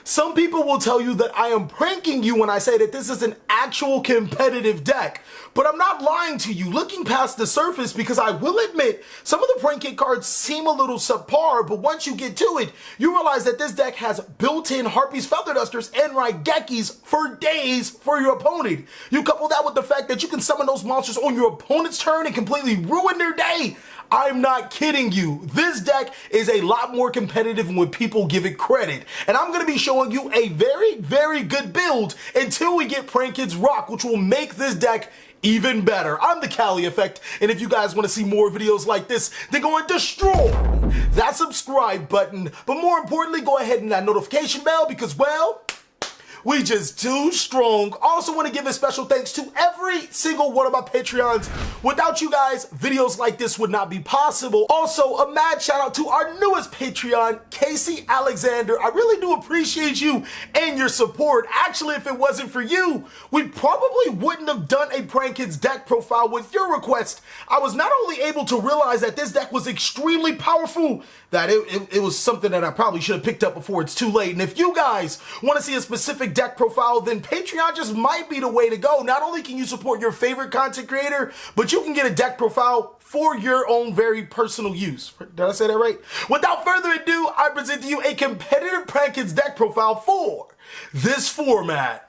Some people will tell you that I am pranking you when I say that this is an actual competitive deck, but I'm not lying to you. Looking past the surface, because I will admit some of the prank kit cards seem a little subpar, but once you get to it, you realize that this deck has built-in Harpy's Feather Dusters and Raigekis for days for your opponent. You couple that with the fact that you can summon those monsters on your opponent's turn and completely ruin their day. I'm not kidding you. This deck is a lot more competitive than what people give it credit. And I'm going to be showing you a very, very good build until we get Prank Kids Rock, which will make this deck even better. I'm TheCaliEffect, and if you guys want to see more videos like this, then go and destroy that subscribe button. But more importantly, go ahead and that notification bell because, well, we just too strong. Also want to give a special thanks to every single one of my Patreons. Without you guys, videos like this would not be possible. Also, a mad shout out to our newest Patreon, Casey Alexander. I really do appreciate you and your support. Actually, if it wasn't for you, we probably wouldn't have done a Prank Kids deck profile with your request. I was not only able to realize that this deck was extremely powerful, that it was something that I probably should have picked up before it's too late. And if you guys want to see a specific deck profile, then Patreon just might be the way to go. Not only can you support your favorite content creator, but you can get a deck profile for your own very personal use. Did I say that right? Without further ado, I present to you a competitive Prank Kids deck profile for this format.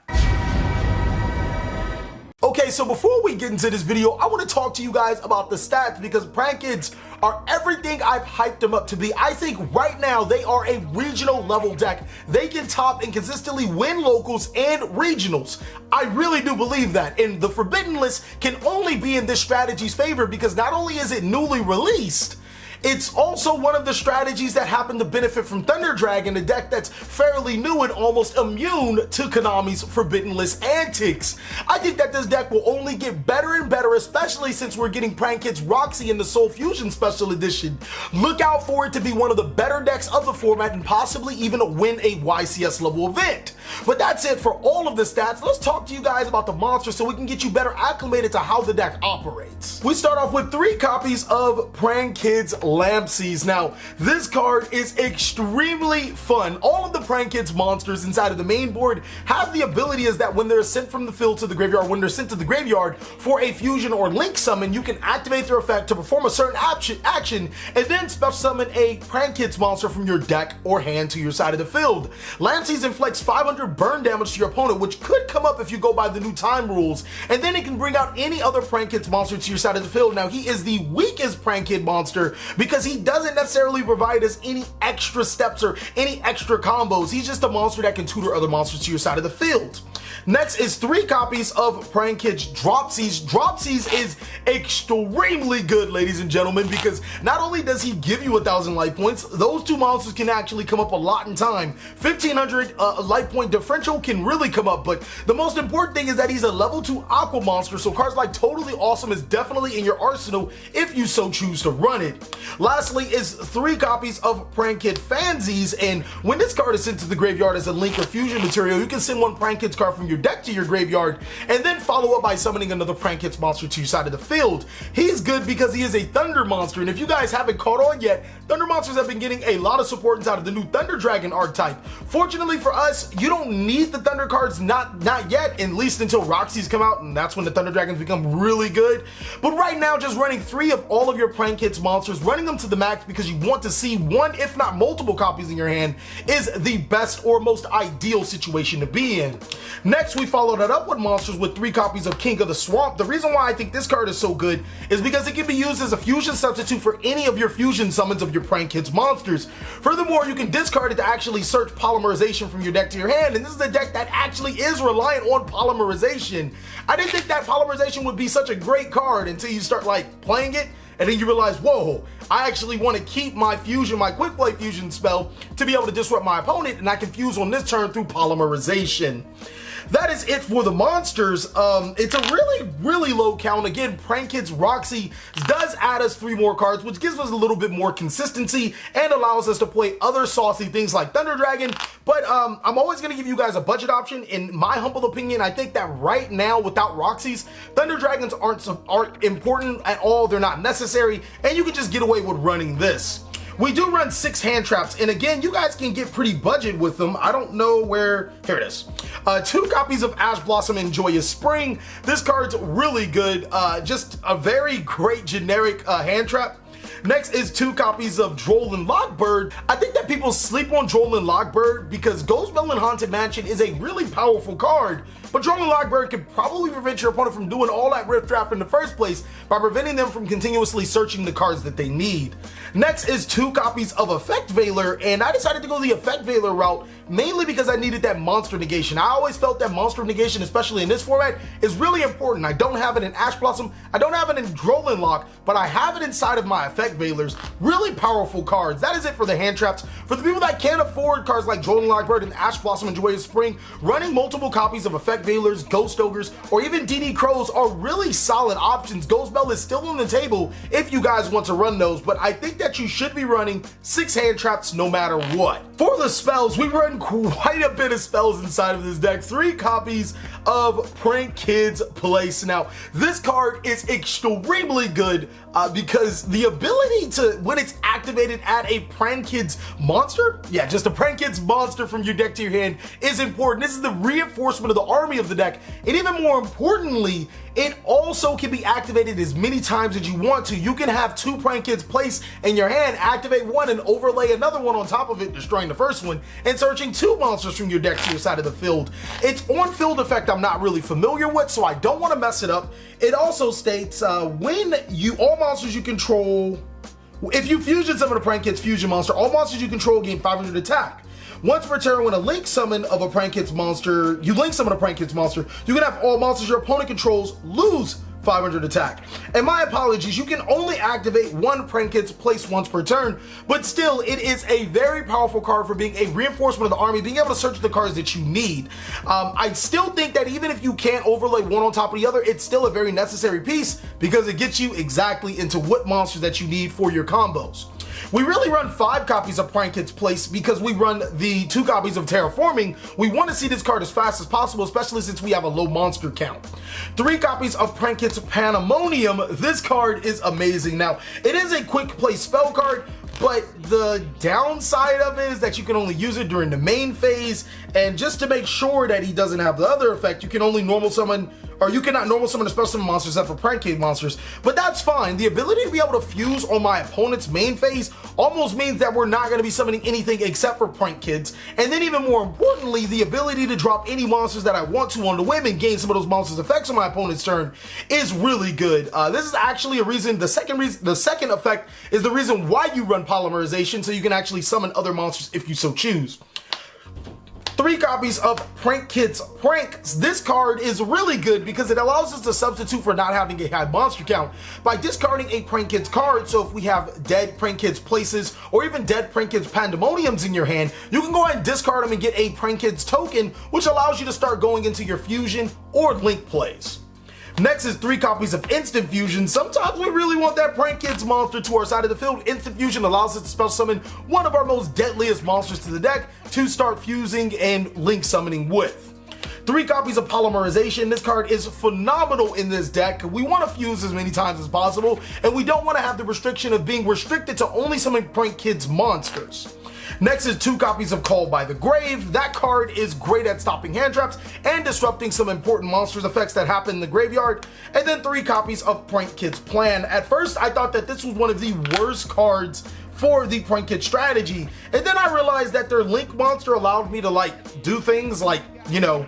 Okay, so before we get into this video, I want to talk to you guys about the stats because Prank Kids are everything I've hyped them up to be. I think right now they are a regional level deck. They can top and consistently win locals and regionals. I really do believe that, and the Forbidden List can only be in this strategy's favor because not only is it newly released, it's also one of the strategies that happen to benefit from Thunder Dragon, a deck that's fairly new and almost immune to Konami's Forbidden List antics. I think that this deck will only get better and better, especially since we're getting Prank Kids Roxy in the Soul Fusion Special Edition. Look out for it to be one of the better decks of the format and possibly even win a YCS level event. But that's it for all of the stats. Let's talk to you guys about the monsters so we can get you better acclimated to how the deck operates. We start off with 3 copies of Prank Kids Lampsies. Now, this card is extremely fun. All of the Prank Kids monsters inside of the main board have the ability is that when they're sent from the field to the graveyard, when they're sent to the graveyard for a fusion or link summon, you can activate their effect to perform a certain action and then special summon a Prank Kids monster from your deck or hand to your side of the field. Lampsies inflicts 500 burn damage to your opponent, which could come up if you go by the new time rules, and then it can bring out any other Prank Kids monster to your side of the field. Now, he is the weakest Prank Kid monster because he doesn't necessarily provide us any extra steps or any extra combos. He's just a monster that can tutor other monsters to your side of the field. Next is 3 copies of Prank Kids Dropsies. Dropsies is extremely good, ladies and gentlemen, because not only does he give you 1,000 life points, those 2 monsters can actually come up a lot in time. 1,500 life point differential can really come up, but the most important thing is that he's a level 2 aqua monster, so cards like Toadally Awesome is definitely in your arsenal if you so choose to run it. Lastly is 3 copies of Prank Kid Fansies, and when this card is sent to the graveyard as a link or fusion material, you can send 1 Prank Kids card from your deck to your graveyard and then follow up by summoning another Prank Kids monster to your side of the field. He's good because he is a Thunder monster, and if you guys haven't caught on yet, Thunder monsters have been getting a lot of support inside of the new Thunder Dragon archetype. Fortunately for us, you don't need the Thunder cards, not yet, at least until Roxy's come out, and that's when the Thunder Dragons become really good. But right now, just running 3 of all of your Prank Kids monsters, running them to the max because you want to see 1, if not multiple copies in your hand, is the best or most ideal situation to be in. Next, we follow that up with monsters with 3 copies of King of the Swamp. The reason why I think this card is so good is because it can be used as a fusion substitute for any of your fusion summons of your Prank Kids monsters. Furthermore, you can discard it to actually search polymerization from your deck to your hand, and this is a deck that actually is reliant on polymerization. I didn't think that polymerization would be such a great card until you start like playing it, and then you realize, whoa, I actually want to keep my fusion, my quick play fusion spell to be able to disrupt my opponent, and I can fuse on this turn through polymerization. That is it for the monsters. It's a really low count. Again, Prank Kids Roxy does add us 3 more cards, which gives us a little bit more consistency and allows us to play other saucy things like Thunder Dragon. But I'm always going to give you guys a budget option. In my humble opinion, I think that right now, without Roxy's, Thunder Dragons aren't important at all. They're not necessary, and you can just get away with running this. We do run 6 hand traps, and again, you guys can get pretty budget with them. I don't know where, here it is. 2 copies of Ash Blossom and Joyous Spring. This card's really good, just a very great generic hand trap. Next is 2 copies of Droll and Lockbird. I think that people sleep on Droll and Lockbird because Ghostbell and Haunted Mansion is a really powerful card, but Droll and Lockbird can probably prevent your opponent from doing all that riff trap in the first place by preventing them from continuously searching the cards that they need. Next is 2 copies of Effect Veiler, and I decided to go the Effect Veiler route mainly because I needed that monster negation. I always felt that monster negation, especially in this format, is really important. I don't have it in Ash Blossom, I don't have it in Droll and Lock, but I have it inside of my Effect Veilers. Really powerful cards. That is it for the hand traps. For the people that can't afford cards like Droll and Lockbird and Ash Blossom and Joyous Spring, running multiple copies of Effect Veilers, Ghost Ogres, or even DD Crows are really solid options. Ghost Bell is still on the table if you guys want to run those, but I think that you should be running 6 hand traps no matter what. For the spells, we run quite a bit of spells inside of this deck. 3 copies of Prank Kids Place. Now, this card is extremely good because the ability to, when it's activated, add a Prank Kids monster, yeah, just a Prank Kids monster from your deck to your hand is important. This is the reinforcement of the army of the deck, and even more importantly, it also can be activated as many times as you want to. You can have 2 Prank Kids Place in your hand, activate one and overlay another one on top of it, destroying the first one, and searching 2 monsters from your deck to your side of the field. Its on-field effect I'm not really familiar with, so I don't want to mess it up. It also states when all monsters you control, if you fusion summon a Prank Kids fusion monster, all monsters you control gain 500 attack. Once per turn, when a link summon of a Prank Kids monster, you link summon a Prank Kids monster, you can have all monsters your opponent controls lose 500 attack. And my apologies, you can only activate 1 Prank Kids Place once per turn, but still, it is a very powerful card for being a reinforcement of the army, being able to search the cards that you need. I still think that even if you can't overlay one on top of the other, it's still a very necessary piece because it gets you exactly into what monsters that you need for your combos. We really run 5 copies of Prank Kids Place because we run the 2 copies of Terraforming. We want to see this card as fast as possible, especially since we have a low monster count. 3 copies of Prank Kids Pandemonium. This card is amazing. Now, it is a quick play spell card, but the downside of it is that you can only use it during the main phase, and just to make sure that he doesn't have the other effect, you can only normal summon, or you cannot normal summon a special summon monster except for Prank Kid monsters, but that's fine. The ability to be able to fuse on my opponent's main phase almost means that we're not going to be summoning anything except for Prank Kids, and then even more importantly, the ability to drop any monsters that I want to on the whim and gain some of those monsters' effects on my opponent's turn is really good. This is actually a reason, the second effect is the reason why you run Polymerization, so you can actually summon other monsters if you so choose. 3 copies of Prank Kids Pranks. This card is really good because it allows us to substitute for not having a high monster count by discarding a Prank Kids card. So if we have dead Prank Kids Places or even dead Prank Kids Pandemoniums in your hand, you can go ahead and discard them and get a Prank Kids token, which allows you to start going into your fusion or link plays. Next is 3 copies of Instant Fusion. Sometimes we really want that Prank Kids monster to our side of the field. Instant Fusion allows us to spell summon one of our most deadliest monsters to the deck to start fusing and link summoning with. 3 copies of Polymerization. This card is phenomenal in this deck. We want to fuse as many times as possible, and we don't want to have the restriction of being restricted to only summon Prank Kids monsters. Next is 2 copies of Called by the Grave. That card is great at stopping hand traps and disrupting some important monsters effects that happen in the graveyard. And then 3 copies of Prank Kids Plan. At first, I thought that this was one of the worst cards for the Prank Kid strategy. And then I realized that their Link monster allowed me to like do things like, you know,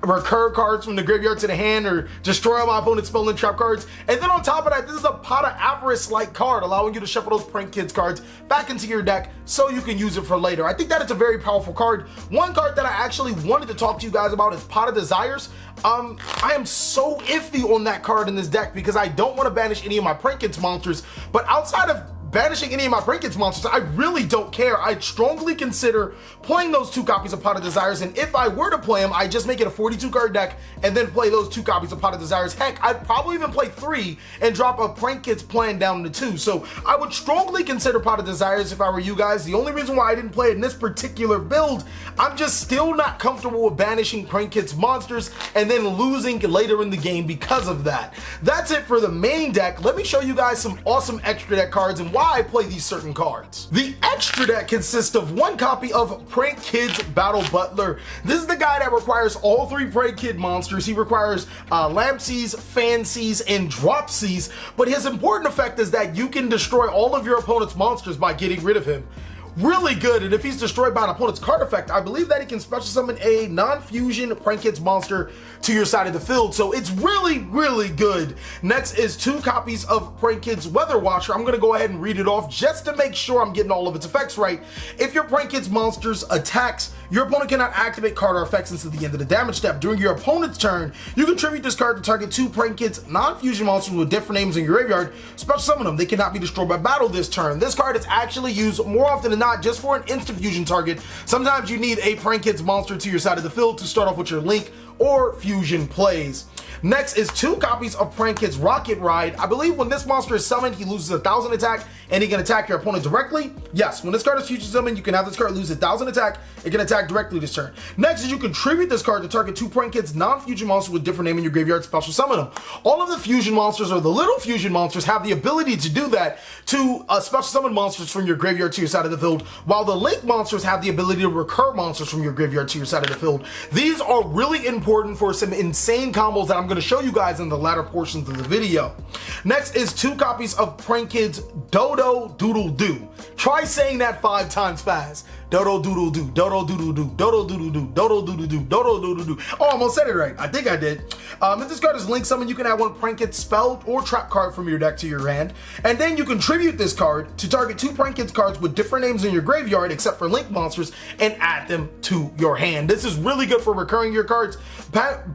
recur cards from the graveyard to the hand or destroy my opponent's spell and trap cards. And then on top of that, this is a Pot of Avarice-like card, allowing you to shuffle those Prank Kids cards back into your deck so you can use it for later. I think that it's a very powerful card. One card that I actually wanted to talk to you guys about is Pot of Desires. I am so iffy on that card in this deck because I don't want to banish any of my Prank Kids monsters, but outside of banishing any of my Prank Kids monsters, I really don't care. I'd strongly consider playing those 2 copies of Pot of Desires, and if I were to play them, I'd just make it a 42 card deck and then play those 2 copies of Pot of Desires. Heck, I'd probably even play 3 and drop a Prank Kids Plan down to 2. So I would strongly consider Pot of Desires if I were you guys. The only reason why I didn't play it in this particular build, I'm just still not comfortable with banishing Prank Kids monsters and then losing later in the game because of that. That's it for the main deck. Let me show you guys some awesome extra deck cards and why why I play these certain cards. The extra deck consists of one copy of Prank Kid's Battle Butler. This is the guy that requires all 3 Prank Kid monsters. He requires Lampsies, Fansies, and Dropsies, but his important effect is that you can destroy all of your opponent's monsters by getting rid of him. Really good, and if he's destroyed by an opponent's card effect, I believe that he can special summon a non-fusion Prank Kids monster to your side of the field, so it's really, really good. Next is 2 copies of Prank Kids Weather Watcher. I'm gonna go ahead and read it off just to make sure I'm getting all of its effects right. If your Prank Kids monsters attacks, your opponent cannot activate card or effects until the end of the damage step. During your opponent's turn, you contribute this card to target 2 Prank Kids non-fusion monsters with different names in your graveyard, special summon them. They cannot be destroyed by battle this turn. This card is actually used more often than not just for an instant fusion target. Sometimes you need a Prank Kids monster to your side of the field to start off with your Link or fusion plays. Next is 2 copies of Prank Kids Rocket Ride. I believe when this monster is summoned, he loses 1,000 attack and he can attack your opponent directly. Yes, when this card is fusion summoned, you can have this card lose 1,000 attack. It can attack directly this turn. Next is you contribute this card to target 2 Prank Kids non-fusion monsters with different name in your graveyard, special summon them. All of the fusion monsters or the little fusion monsters have the ability to do that to special summon monsters from your graveyard to your side of the field, while the Link monsters have the ability to recur monsters from your graveyard to your side of the field. These are really important for some insane combos that I'm going to show you guys in the latter portions of the video. Next is 2 copies of Prank Kids Dodo Doodle Doo. Try saying that 5 times fast. Dodo Doodle Doo, Dodo Doodle Doo, Dodo Doodle Doo, Dodo Doodle Doo, Dodo Doodle Doo. Oh, I almost said it right. I think I did. If this card is Link Summon, you can add 1 Prank Kids spell or trap card from your deck to your hand, and then you contribute this card to target 2 Prank Kids cards with different names in your graveyard except for Link monsters and add them to your hand. This is really good for recurring your cards.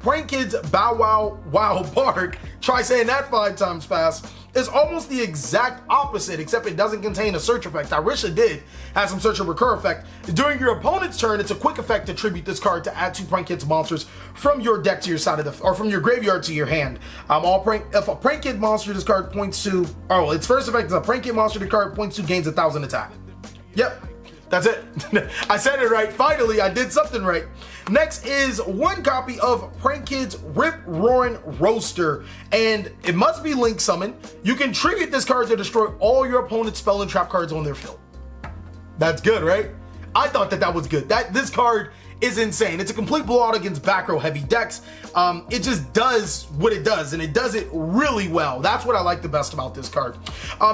Prank Kids Bow Wow Wow Bark. Try saying that 5 times fast. Is almost the exact opposite, except it doesn't contain a search effect. I wish it did have some search or recur effect. During your opponent's turn, it's a quick effect to tribute this card to add 2 Prank Kids monsters from your deck to your side of the, or from your graveyard to your hand. If a Prank Kid monster this card points to, oh, its first effect is a Prank Kid monster the card points to gains 1,000 attack. Yep. That's it. I said it right. Finally, I did something right. Next is 1 copy of Prank Kids Rip Roaring Roaster, and it must be Link Summon. You can tribute this card to destroy all your opponent's spell and trap cards on their field. That's good, right? I thought that was good. This card is insane. It's a complete blowout against Backrow heavy decks. It just does what it does, and it does it really well. That's what I like the best about this card.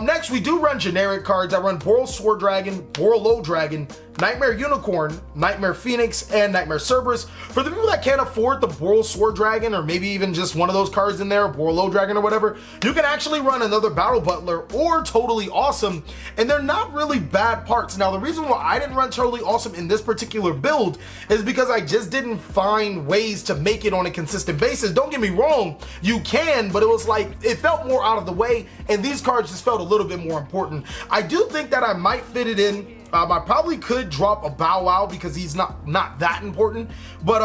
Next, we do run generic cards. I run Boral Sword Dragon, Boral Dragon, Nightmare Unicorn, Nightmare Phoenix, and Nightmare Cerberus. For the people that can't afford the Boral Sword Dragon, or maybe even just one of those cards in there, Boral Dragon or whatever, you can actually run another Battle Butler or Toadally Awesome, and they're not really bad parts. Now, the reason why I didn't run Toadally Awesome in this particular build is because I just didn't find ways to make it on a consistent basis. Don't get me wrong, you can, but it was like, it felt more out of the way, and these cards just felt a little bit more important. I do think that I might fit it in. I probably could drop a Bow Wow because he's not that important, but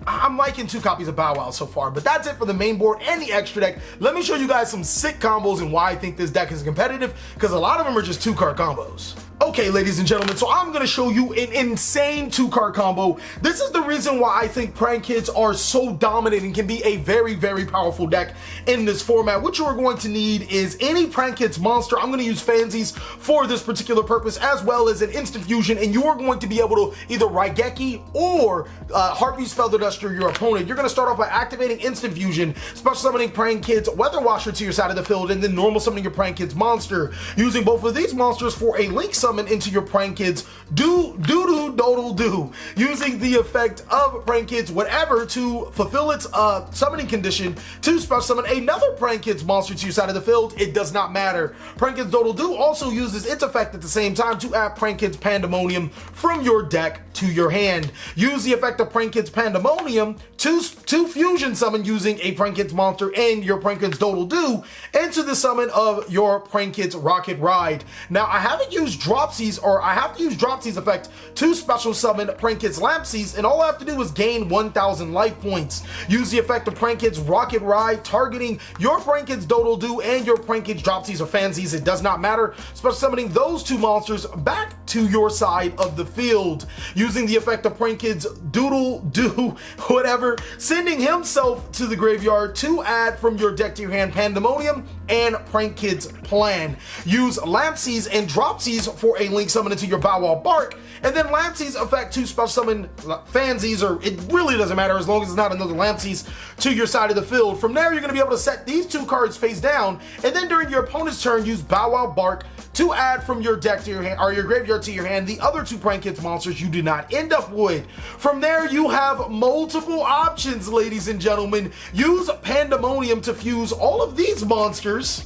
I'm liking 2 copies of Bow Wow so far. But that's it for the main board and the extra deck. Let me show you guys some sick combos and why I think this deck is competitive, because a lot of them are just 2-card combos. Okay, ladies and gentlemen, so I'm gonna show you an insane 2-card combo. This is the reason why I think Prank Kids are so dominant and can be a very, very powerful deck in this format. What you are going to need is any Prank Kids monster. I'm gonna use Fansies for this particular purpose, as well as an instant fusion, and you are going to be able to either Raigeki or Heartbeat's Feather Duster your opponent. You're gonna start off by activating instant fusion, special summoning Prank Kids Weather Washer to your side of the field, and then normal summoning your Prank Kids monster. Using both of these monsters for a Link summon into your Prank Kids Doodle Doo, using the effect of Prank Kids whatever to fulfill its summoning condition to special summon another Prank Kids monster to your side of the field. It does not matter. Prank Kids Doodle Doo also uses its effect at the same time to add Prank Kids Pandemonium from your deck to your hand. Use the effect of Prank Kids Pandemonium to fusion summon using a Prank Kids monster and your Prank Kids Doodle Doo into the summon of your Prank Kids Rocket Ride. Now, I haven't used drop Dropsies, or I have to use Dropsies effect to special summon Prankid's Lampsies, and all I have to do is gain 1,000 life points. Use the effect of Prankid's Rocket Ride, targeting your Prankid's Doodle-Doo and your Prankid's Dropsies or Fansies, it does not matter, special summoning those two monsters back to your side of the field. Using the effect of Prankid's Doodle-Doo, whatever, sending himself to the graveyard to add from your deck to your hand Pandemonium and Prankid's Plan. Use Lampsies and Dropsies for a link summon into your Bow Wow Bark, and then Lampsies effect to special summon Fansies, or it really doesn't matter as long as it's not another Lampsies, to your side of the field. From there, you're going to be able to set these two cards face down, and then during your opponent's turn, use Bow Wow Bark to add from your deck to your hand, or your graveyard to your hand, the other two Prankid's monsters you did not end up with. From there, you have multiple options, ladies and gentlemen. Use Pandemonium to fuse all of these monsters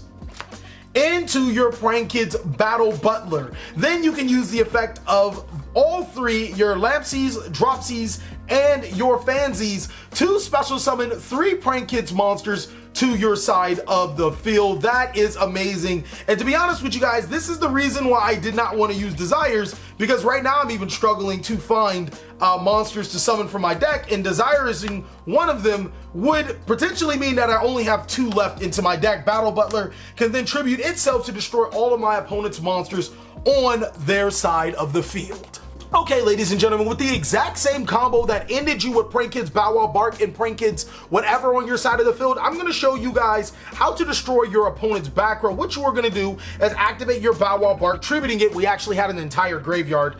into your Prankid's Battle Butler. Then you can use the effect of all three, your Lampsies, Dropsies, and your Fansies, to special summon 3 Prankid's monsters to your side of the field. That is amazing. And to be honest with you guys, this is the reason why I did not want to use Desires, because right now I'm even struggling to find monsters to summon from my deck, and Desiring one of them would potentially mean that I only have 2 left into my deck. Battle Butler can then tribute itself to destroy all of my opponent's monsters on their side of the field. Okay, ladies and gentlemen, with the exact same combo that ended you with Prankid's Bow Wow Bark and Prankid's whatever on your side of the field, I'm going to show you guys how to destroy your opponent's back row. What you are going to do is activate your Bow Wow Bark, tributing it. We actually had an entire graveyard,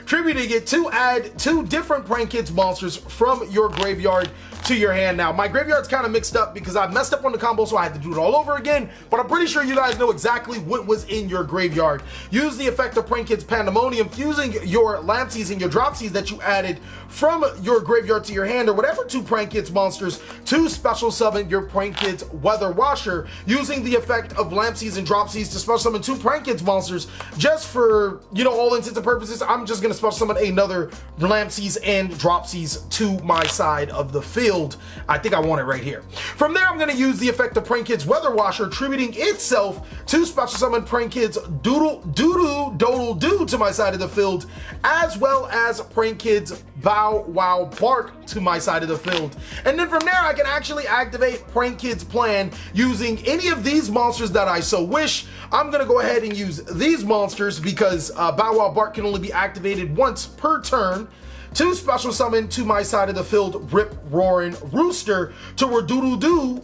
tributing it to add 2 different Prankid's monsters from your graveyard to your hand. Now, my graveyard's kind of mixed up because I messed up on the combo, so I had to do it all over again, but I'm pretty sure you guys know exactly what was in your graveyard. Use the effect of Prankid's Pandemonium, fusing your Lampsies and your Dropsies that you added from your graveyard to your hand, or whatever 2 Prankid's monsters, to special summon your Prankid's Weather Washer. Using the effect of Lampsies and Dropsies to special summon 2 Prankid's monsters, just for, you know, all intents and purposes, I'm just gonna special summon another Lampsies and Dropsies to my side of the field. I think I want it right here. From there, I'm going to use the effect of Prankid's Weather Washer, tributing itself to special summon Prankid's Doodle-Doo to my side of the field, as well as Prankid's Bow Wow Bark to my side of the field. And then from there, I can actually activate Prankid's Plan using any of these monsters that I so wish. I'm going to go ahead and use these monsters because Bow Wow Bark can only be activated once per turn, to special summon to my side of the field Rip Roaring Rooster, to where Doodle-Doo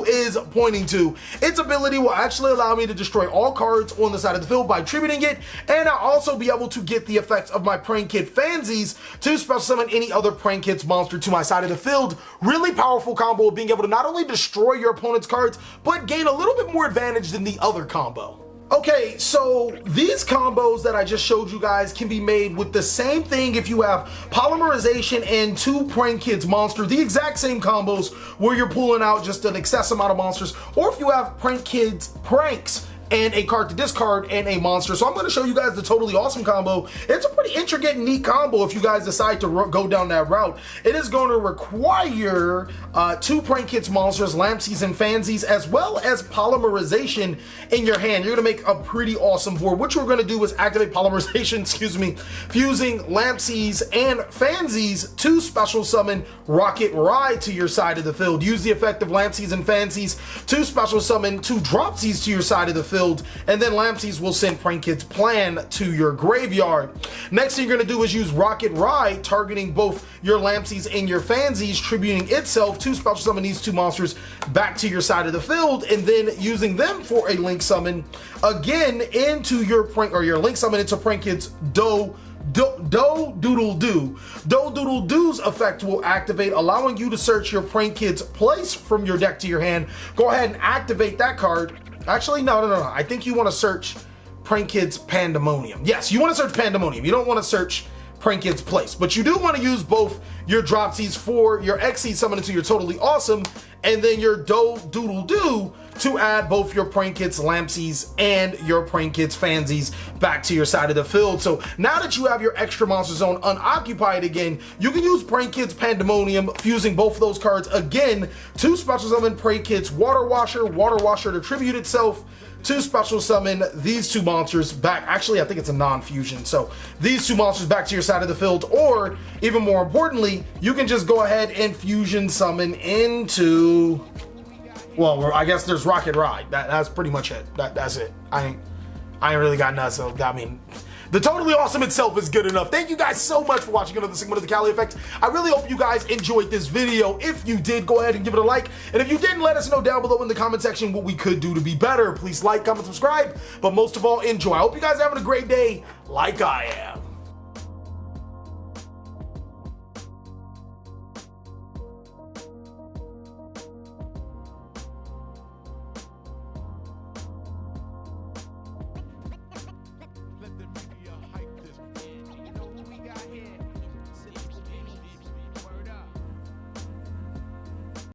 is pointing to. Its ability will actually allow me to destroy all cards on the side of the field by tributing it, and I'll also be able to get the effects of my Prankid Fansies to special summon any other Prankid's monster to my side of the field. Really powerful combo of being able to not only destroy your opponent's cards, but gain a little bit more advantage than the other combo. Okay, so these combos that I just showed you guys can be made with the same thing if you have Polymerization and 2 Prankid's monsters, the exact same combos where you're pulling out just an excess amount of monsters, or if you have Prankid's Pranks and a card to discard and a monster. So I'm going to show you guys the Totally Awesome combo. It's a pretty intricate and neat combo if you guys decide to go down that route. It is going to require 2 Prankid's monsters, Lampsies and Fansies, as well as Polymerization in your hand. You're going to make a pretty awesome board. What you're going to do is activate Polymerization, fusing Lampsies and Fansies to special summon Rocket Ride to your side of the field. Use the effect of Lampsies and Fansies to special summon 2 Dropsies to your side of the field, and then Lampsies will send Prankid's Plan to your graveyard. Next thing you're going to do is use Rocket Ride, targeting both your Lampsies and your Fansies, tributing itself to special summon these 2 monsters back to your side of the field, and then using them for a link summon again into your link summon into Prankid's Doodle-Doo. Doodle-Doo's effect will activate, allowing you to search your Prankid's place from your deck to your hand. Go ahead and activate that card. Actually, no. I think you want to search Prankid's Pandemonium. Yes, you want to search Pandemonium. You don't want to search Prankid's place, but you do want to use both your Dropsies for your Xyz summon into your Totally Awesome, and then your Doodle Doo to add both your Prank Kits Lampsies and your Prank Kits Fansies back to your side of the field. So now that you have your extra monster zone unoccupied again, you can use Prank Kits Pandemonium, fusing both of those cards again to special summon Prank Kits Water Washer to tribute itself, to special summon these two monsters back. Actually, I think it's a non-fusion. So these two monsters back to your side of the field, or even more importantly, you can just go ahead and fusion summon into, well, I guess there's Rocket Ride. That's pretty much it. That's it. I ain't really got nothing. So I mean, the Totally Awesome itself is good enough. Thank you guys so much for watching another segment of the Cali Effect. I really hope you guys enjoyed this video. If you did, go ahead and give it a like. And if you didn't, let us know down below in the comment section what we could do to be better. Please like, comment, subscribe. But most of all, enjoy. I hope you guys are having a great day like I am.